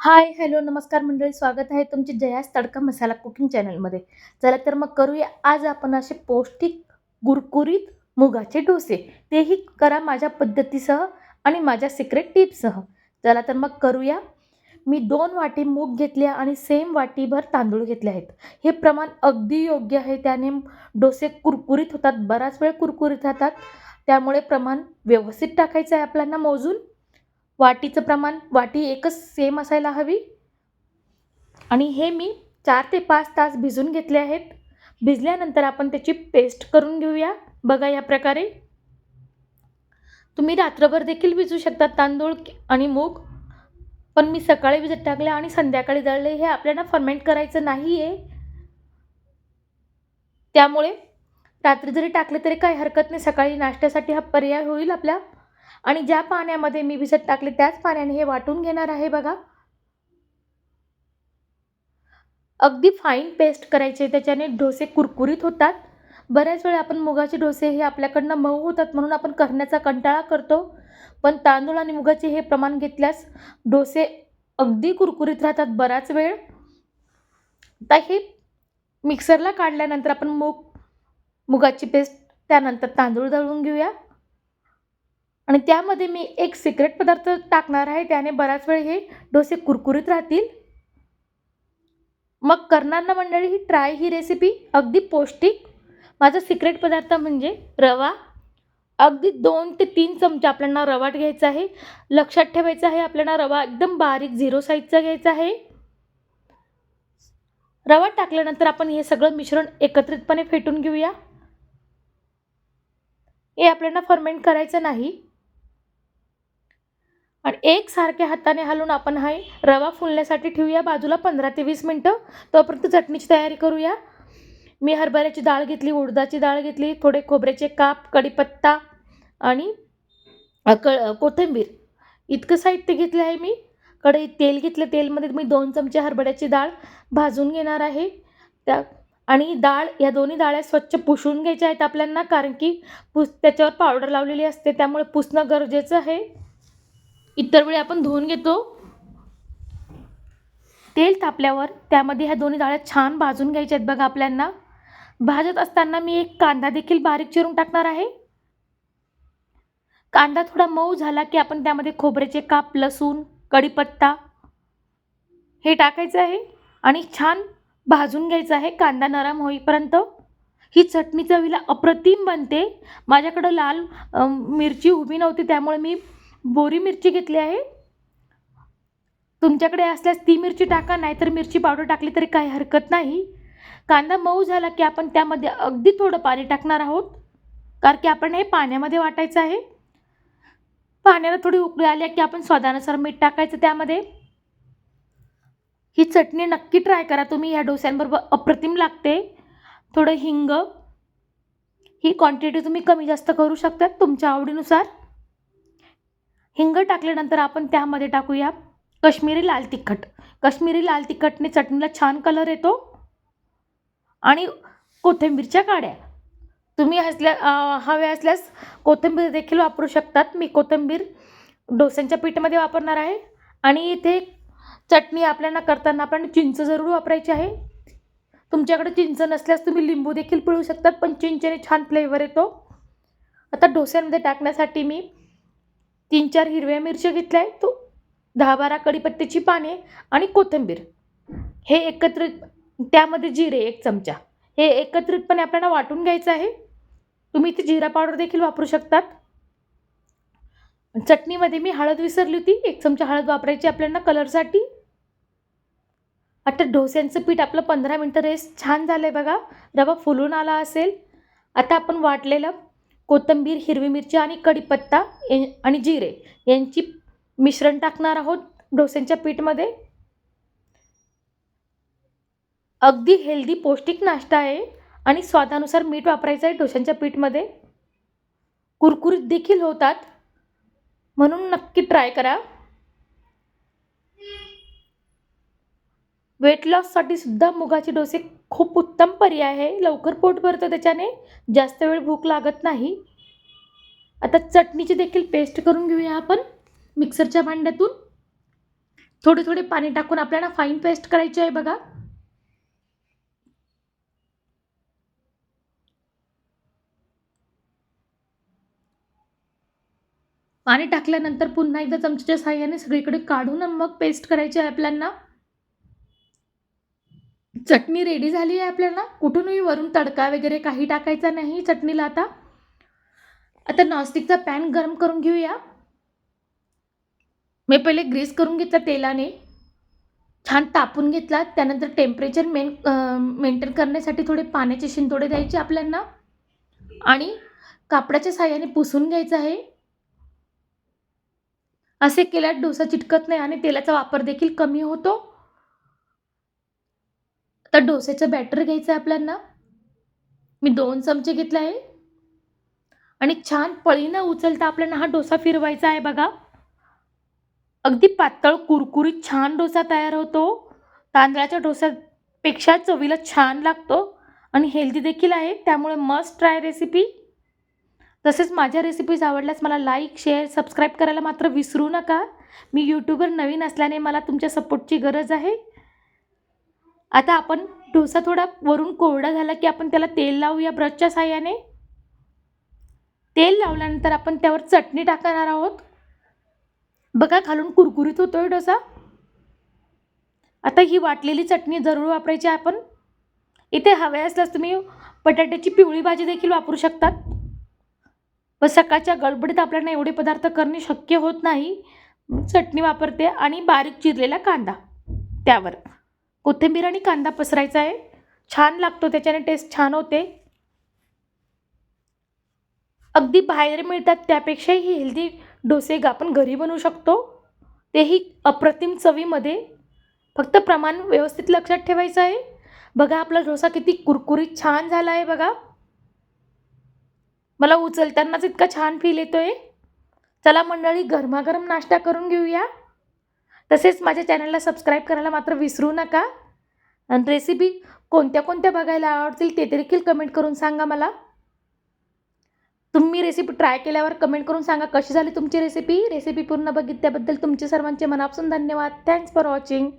हाय, hello, नमस्कार मंडळी. स्वागत आहे तुमचे जयास तडका मसाला कुकिंग चॅनलमध्ये. चला तर मग करूया आज आपण असे पौष्टिक, कुरकुरीत मुगाचे डोसे. तेही करा माझ्या पद्धतीसह आणि माझ्या सिक्रेट टिप्ससह. चला तर मग करूया. मी 2 वाटी मूग घेतले आणि सेम वाटीभर तांदूळ घेतले आहेत. हे प्रमाण अगदी योग्य आहे. त्याने डोसे कुरकुरीत होतात, बराच वेळ कुरकुरीत राहतात. त्यामुळे प्रमाण व्यवस्थित टाकायचं आहे आपल्याला मोजून. वाटीचं प्रमाण वाटी एकच सेम असायला हवी. आणि हे मी 4 ते 5 तास भिजून घेतले आहेत. भिजल्यानंतर आपण त्याची पेस्ट करून घेऊया. बघा या प्रकारे. तुम्ही रात्रभर देखील भिजू शकता तांदूळ आणि मूग. पण मी सकाळी भिजत टाकले आणि संध्याकाळी दळले. हे आपल्याला फर्मेंट करायचं नाही आहे. त्यामुळे रात्री जरी टाकले तरी काही हरकत नाही. सकाळी नाश्त्यासाठी हा पर्याय होईल आपला. आणि ज्या पाण्यामध्ये मी भिजत टाकले त्याच पाण्याने हे वाटून घेणार आहे बघा. अगदी फाईन पेस्ट करायचे, त्याच्याने डोसे कुरकुरीत होतात. बऱ्याच वेळा आपण मुगाचे डोसे हे आपल्याकडनं मऊ होतात म्हणून आपण करण्याचा कंटाळा करतो. पण तांदूळ आणि मुगाचे हे प्रमाण घेतल्यास डोसे अगदी कुरकुरीत राहतात बराच वेळ. आता हे मिक्सरला काढल्यानंतर आपण मुगाची पेस्ट त्यानंतर तांदूळ दळून घेऊया. आणि त्यामध्ये मी एक सिक्रेट पदार्थ टाकणार आहे, त्याने बराच वेळ हे डोसे कुरकुरीत राहतील. मग करणार ना मंडळी ही रेसिपी अगदी पौष्टिक. माझा सिक्रेट पदार्थ म्हणजे रवा. अगदी 2 ते 3 चमचे आपल्याला रवा घ्यायचा आहे. लक्षात ठेवायचं आहे आपल्याला रवा एकदम बारीक 0 साईजचा घ्यायचा आहे. रवा टाकल्यानंतर आपण हे सगळं मिश्रण एकत्रितपणे फेटून घेऊया. हे आपल्याला फर्मेंट करायचं नाही. आणि एकसारख्या हाताने हलवून आपण हा रवा फुलण्यासाठी ठेवूया बाजूला 15 ते 20 मिनटं. तोपर्यंत चटणीची तयारी करूया. मी हरभऱ्याची डाळ घेतली, उडदाची डाळ घेतली, थोडे खोबऱ्याचे काप, कढीपत्ता आणि कोथिंबीर इतकं साहित्य घेतलं आहे मी. कढईत तेल घेतलं. तेलमध्ये मी 2 चमचे हरभऱ्याची डाळ भाजून घेणार आहे. आणि या दोन्ही डाळ्या स्वच्छ पुसून घ्यायच्या आहेत आपल्याला, कारण की त्याच्यावर पावडर लावलेली असते, त्यामुळे पुसणं गरजेचं आहे. इतर वेळी आपण धुवून घेतो. तेल तापल्यावर त्यामध्ये ह्या दोन्ही डाळ्या छान भाजून घ्यायच्या आहेत बघा आपल्याला. भाजत असताना मी एक कांदा देखील बारीक चिरून टाकणार आहे. कांदा थोडा मऊ झाला की आपण त्यामध्ये खोबऱ्याचे काप, लसूण, कढीपत्ता हे टाकायचं आहे आणि छान भाजून घ्यायचं आहे कांदा नरम होईपर्यंत. ही चटणी चवीला अप्रतिम बनते. माझ्याकडं लाल मिरची उभी नव्हती, त्यामुळे मी बोरी मिरची घेतली आहे. तुमच्याकडे असल्यास ती मिरची टाका, नाहीतर मिरची पावडर टाकली तरी काही हरकत नाही. कांदा मऊ झाला की आपण त्यामध्ये अगदी थोडं पाणी टाकणार आहोत, कारण की आपण हे पाण्यामध्ये वाटायचं आहे. पाण्याला थोडी उकळी आली की आपण स्वादानुसार मीठ टाकायचं त्यामध्ये. ही चटणी नक्की ट्राय करा तुम्ही. ह्या डोस्यांबरोबर अप्रतिम लागते. थोडं हिंग, ही क्वांटिटी तुम्ही कमी जास्त करू शकता तुमच्या आवडीनुसार. हिंग टाकल्यानंतर आपण त्यामध्ये टाकूया कश्मीरी लाल तिखट. कश्मीरी लाल तिखटने चटणीला छान कलर येतो. आणि कोथिंबीरच्या काड्या तुम्ही हव्या असल्यास कोथिंबीर देखील वापरू शकतात. मी कोथिंबीर डोस्यांच्या पीठामध्ये वापरणार आहे. आणि इथे चटणी आपल्याला करताना आपण चिंच जरूर वापरायची आहे. तुमच्याकडे चिंच नसल्यास तुम्ही लिंबू देखील पिळू शकतात, पण चिंचेने छान फ्लेवर येतो. आता डोस्यांमध्ये टाकण्यासाठी मी 3-4 हिरव्या मिरच्या घेतल्या आहेत, 10-12 कढीपत्त्याची पाने आणि कोथिंबीर हे एकत्रित, त्यामध्ये जिरे 1 चमचा, हे एकत्रितपणे आपल्याला वाटून घ्यायचं आहे. तुम्ही इथे जिरा पावडर देखील वापरू शकतात. चटणीमध्ये मी हळद विसरली होती, 1 चमचा हळद वापरायची आपल्याला कलरसाठी. आता डोस्यांचं पीठ आपलं 15 मिनटं रेस्ट छान झालं आहे बघा. रवा फुलून आला असेल. आता आपण वाटलेलं कोथिंबीर, हिरवी मिरची आणि कढीपत्ता आणि जिरे यांची मिश्रण टाकणार आहोत डोस्यांच्या पीठमध्ये. अगदी हेल्दी पौष्टिक नाश्ता आहे आणि स्वादानुसार मीठ वापरायचं आहे डोस्यांच्या पीठमध्ये. कुरकुरीत देखील होतात, म्हणून नक्की ट्राय करा. वेट लॉससाठी सुद्धा मुगाचे डोसे खूप उत्तम पर्याय आहे. लवकर पोट भरतं त्याच्याने, जास्त वेळ भूक लागत नाही. आता चटणीची देखील पेस्ट करून घेऊया आपण मिक्सरच्या भांड्यातून. थोडे थोडे पाणी टाकून आपल्याला फाईन पेस्ट करायची आहे बघा. पाणी टाकल्यानंतर पुन्हा एकदा चमच्याच्या साहाय्याने सगळीकडे काढून मग पेस्ट करायची आहे आपल्याला. चटणी रेडी झाली आहे आपल्याला. कुठूनही वरून तडका वगैरे काही टाकायचा नाही चटणीला. आता नॉनस्टिकचा पॅन गरम करून घेऊया. मी पहिले ग्रीस करून घेतला तेलाने, छान तापून घेतला. त्यानंतर टेम्परेचर मेंटेन करण्यासाठी थोडे पाण्याचे शिंतोडे द्यायचे आपल्याला आणि कापडाच्या साहाय्याने पुसून घ्यायचं आहे. असे केल्यास डोसा चिटकत नाही आणि तेलाचा वापर देखील कमी होतो. तर डोस्याचं बॅटर घ्यायचं आहे आपल्याला. मी 2 चमचे घेतला आहे आणि छान पळीनं उचलता आपल्याला हा डोसा फिरवायचा आहे बघा. अगदी पातळ कुरकुरीत छान डोसा तयार होतो. तांदळाच्या डोस्यापेक्षा चवीला छान लागतो आणि हेल्दी देखील आहे. त्यामुळे मस्ट ट्राय रेसिपी. तसेच माझ्या रेसिपीज आवडल्यास मला लाईक, शेअर, सबस्क्राईब करायला मात्र विसरू नका. मी यूट्यूबवर नवीन असल्याने मला तुमच्या सपोर्टची गरज आहे. आता आपण डोसा थोडा वरून कोरडा झाला की आपण त्याला तेल लावूया ब्रशच्या साहाय्याने. तेल लावल्यानंतर आपण त्यावर चटणी टाकणार आहोत. बघा खालून कुरकुरीत होतोय डोसा. आता ही वाटलेली चटणी जरूर वापरायची आहे आपण. इथे हवे असल्यास तुम्ही बटाट्याची पिवळी भाजी देखील वापरू शकतात. पण सकाळच्या गडबडीत आपल्याला एवढे पदार्थ करणे शक्य होत नाही. चटणी वापरते आणि बारीक चिरलेला कांदा, त्यावर कोथिंबीर आणि कांदा पसरायचा आहे. छान लागतो, त्याच्याने टेस्ट छान होते. अगदी बाहेर मिळतात त्यापेक्षाही हेल्दी डोसे आपण घरी बनवू शकतो, तेही अप्रतिम चवीमध्ये. फक्त प्रमाण व्यवस्थित लक्षात ठेवायचं आहे. बघा आपला डोसा किती कुरकुरीत छान झाला आहे बघा. मला उचलतानाच इतका छान फील येतोय. चला मंडळी, गरमागरम नाश्ता करून घेऊया. तसेच माझ्या चॅनलला सबस्क्राईब करायला मात्र विसरू नका. आणि रेसिपी कोणत्या कोणत्या बघायला आवडतील ते देखील कमेंट करून सांगा मला. तुम्ही रेसिपी ट्राय केल्यावर कमेंट करून सांगा कशी झाली तुमची रेसिपी. रेसिपी पूर्ण बघितल्याबद्दल तुमचे सर्वांचे मनापासून धन्यवाद. Thanks for watching.